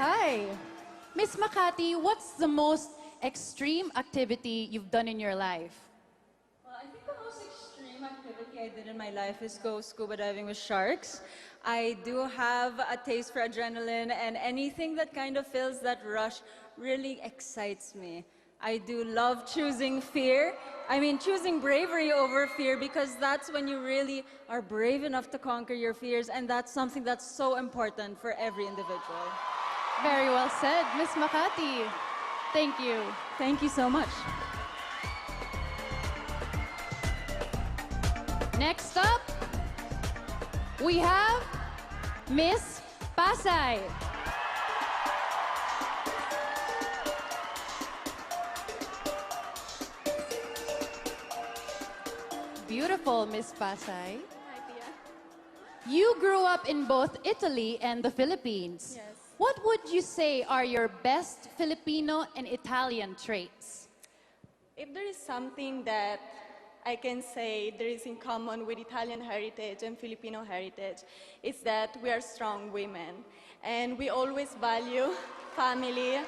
Hi. Miss Makati, what's the most extreme activity you've done in your life? Well, I think the most extreme activity I did in my life is go scuba diving with sharks. I do have a taste for adrenaline, and anything that kind of feels that rush really excites me. I do love choosing fear. I mean, choosing bravery over fear, because that's when you really are brave enough to conquer your fears, and that's something that's so important for every individual. Very well said, Miss Makati. Thank you. Thank you so much. Next up, we have Miss Pasay. Beautiful, Miss Pasay. Hi, Pia. You grew up in both Italy and the Philippines. Yes. What would you say are your best Filipino and Italian traits? If there is something that I can say there is in common with Italian heritage and Filipino heritage, it's that we are strong women. And we always value family.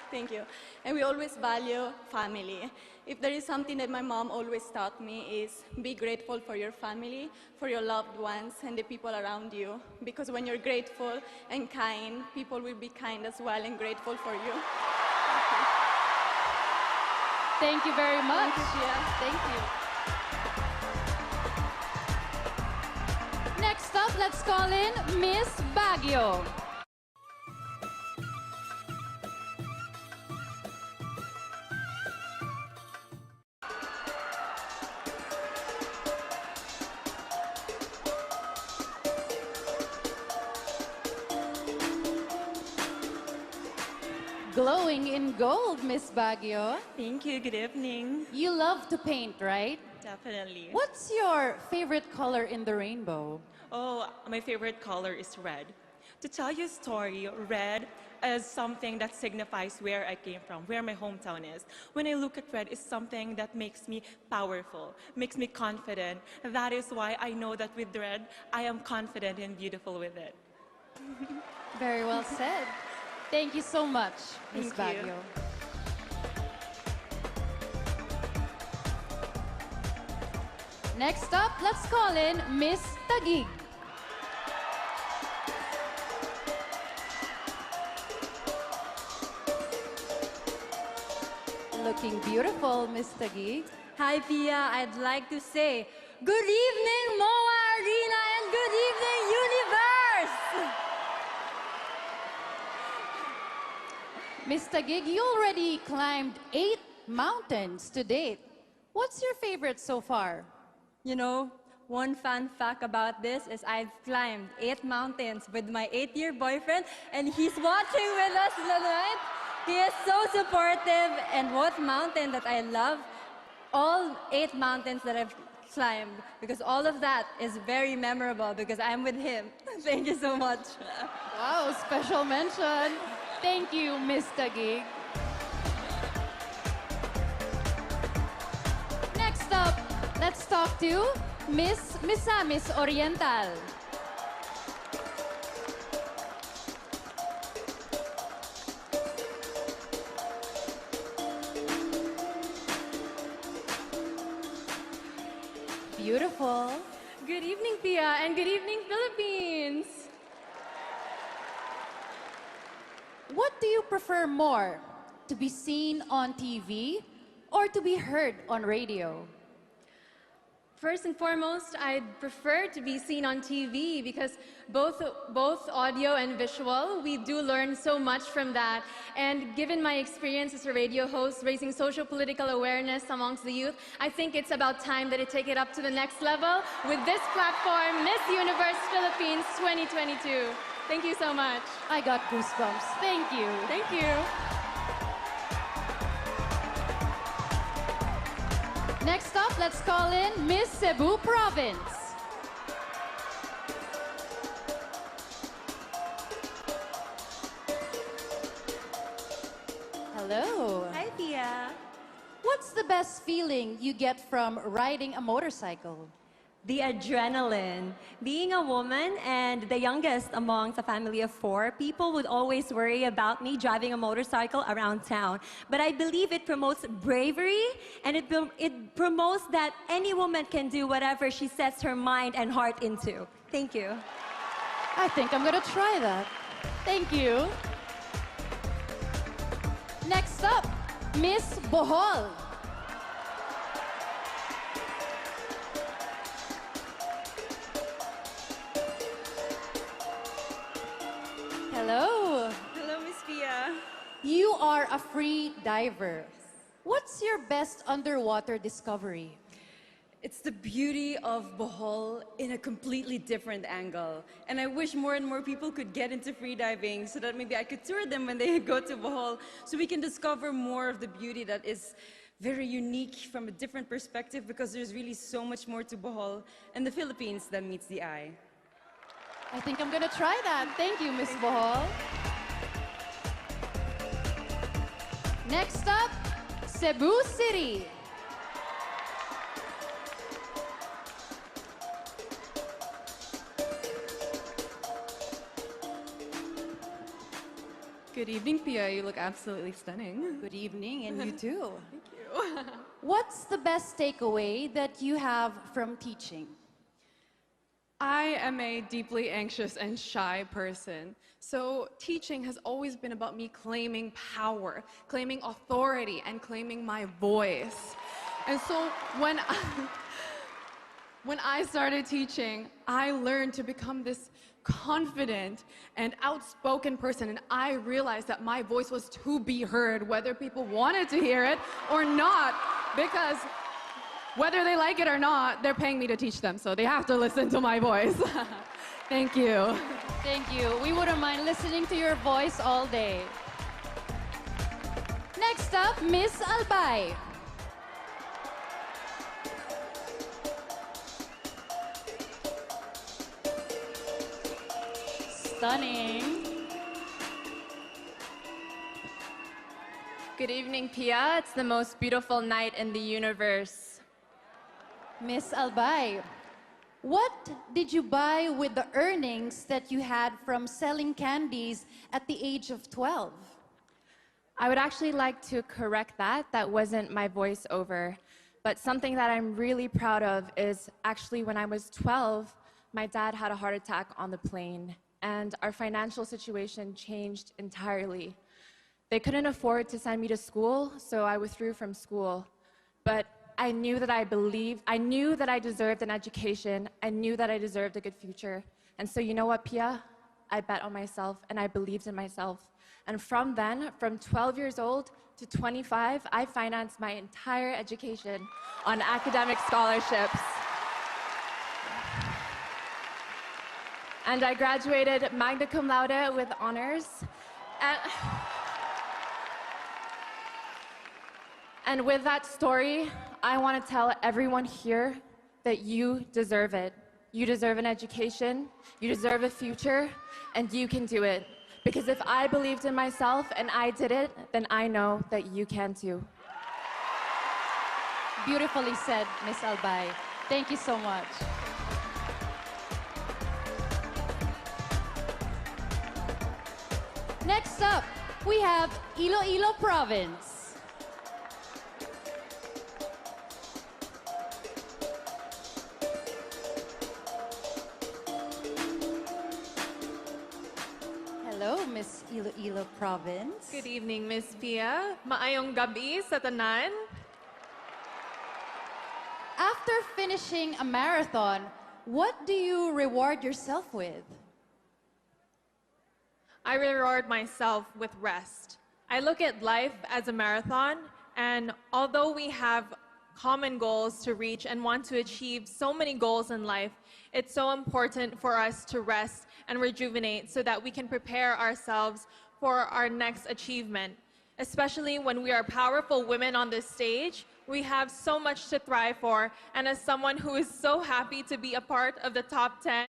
Thank you. And we always value family. If there is something that my mom always taught me is be grateful for your family, for your loved ones, and the people around you. Because when you're grateful and kind, people will be kind as well and grateful for you. Thank you very much. Thank you, Pia. Thank you. Next up, let's call in Miss Baguio. Glowing in gold, Miss Baguio. Thank you. Good evening. You love to paint, right? Definitely. What's your favorite color in the rainbow? Oh, my favorite color is red. To tell you a story, red is something that signifies where I came from, where my hometown is. When I look at red, it's something that makes me powerful, makes me confident. That is why I know that with red, I am confident and beautiful with it. Very well said. Thank you so much, Miss Thank you. Baguio. Next up, let's call in Miss Taguig. Looking beautiful, Miss Taguig. Hi, Pia. I'd like to say, good evening, MOA Arena, and good evening, Universe! Miss Taguig, you already climbed 8 mountains to date. What's your favorite so far? You know, one fun fact about this is I've climbed 8 mountains with my 8-year boyfriend, and he's watching with us tonight. He is so supportive, and what mountain that I love, all 8 mountains that I've climbed, because all of that is very memorable because I'm with him. Thank you so much. Wow, special mention. Thank you, Miss Taguig. Next up, let's talk to Miss Misamis Oriental. Beautiful. Good evening, Pia, and good evening, Philippines. What do you prefer more? To be seen on TV or to be heard on radio? First and foremost, I'd prefer to be seen on TV because both audio and visual, we do learn so much from that. And given my experience as a radio host, raising social political awareness amongst the youth, I think it's about time that I take it up to the next level with this platform, Miss Universe Philippines 2022. Thank you so much. I got goosebumps. Thank you. Thank you. Next up, let's call in Miss Cebu Province. Hello. Hi, Pia. What's the best feeling you get from riding a motorcycle? The adrenaline. Being a woman and the youngest amongst a family of 4, people would always worry about me driving a motorcycle around town. But I believe it promotes bravery, and it promotes that any woman can do whatever she sets her mind and heart into. Thank you. I think I'm gonna try that. Thank you. Next up, Miss Bohol. Hello. Hello, Miss Pia. You are a free diver. What's your best underwater discovery? It's the beauty of Bohol in a completely different angle. And I wish more and more people could get into freediving so that maybe I could tour them when they go to Bohol so we can discover more of the beauty that is very unique from a different perspective, because there's really so much more to Bohol and the Philippines than meets the eye. I think I'm gonna try that. Thank you, Miss Bohol. Next up, Cebu City. Good evening, Pia. You look absolutely stunning. Good evening, and you too. Thank you. What's the best takeaway that you have from teaching? I am a deeply anxious and shy person. So teaching has always been about me claiming power, claiming authority, and claiming my voice. And so when I started teaching, I learned to become this confident and outspoken person, and I realized that my voice was to be heard, whether people wanted to hear it or not, because whether they like it or not, they're paying me to teach them, so they have to listen to my voice. Thank you. Thank you. We wouldn't mind listening to your voice all day. Next up, Miss Albay. Stunning. Good evening, Pia. It's the most beautiful night in the universe. Miss Albay, what did you buy with the earnings that you had from selling candies at the age of 12? I would actually like to correct that. That wasn't my voiceover. But something that I'm really proud of is actually when I was 12, my dad had a heart attack on the plane, and our financial situation changed entirely. They couldn't afford to send me to school, so I withdrew from school. But I knew that I knew that I deserved an education. I knew that I deserved a good future. And so you know what, Pia? I bet on myself, and I believed in myself. And from then, from 12 years old to 25, I financed my entire education on academic scholarships. And I graduated magna cum laude with honors. And with that story, I want to tell everyone here that you deserve it. You deserve an education, you deserve a future, and you can do it. Because if I believed in myself and I did it, then I know that you can too. Beautifully said, Miss Albay. Thank you so much. Next up, we have Iloilo Province. Hello, Miss Iloilo Province. Good evening, Miss Pia. Maayong gabi sa tanan. After finishing a marathon, what do you reward yourself with? I reward myself with rest. I look at life as a marathon, and although we have common goals to reach and want to achieve so many goals in life, it's so important for us to rest and rejuvenate so that we can prepare ourselves for our next achievement. Especially when we are powerful women on this stage, we have so much to thrive for, and as someone who is so happy to be a part of the top 10,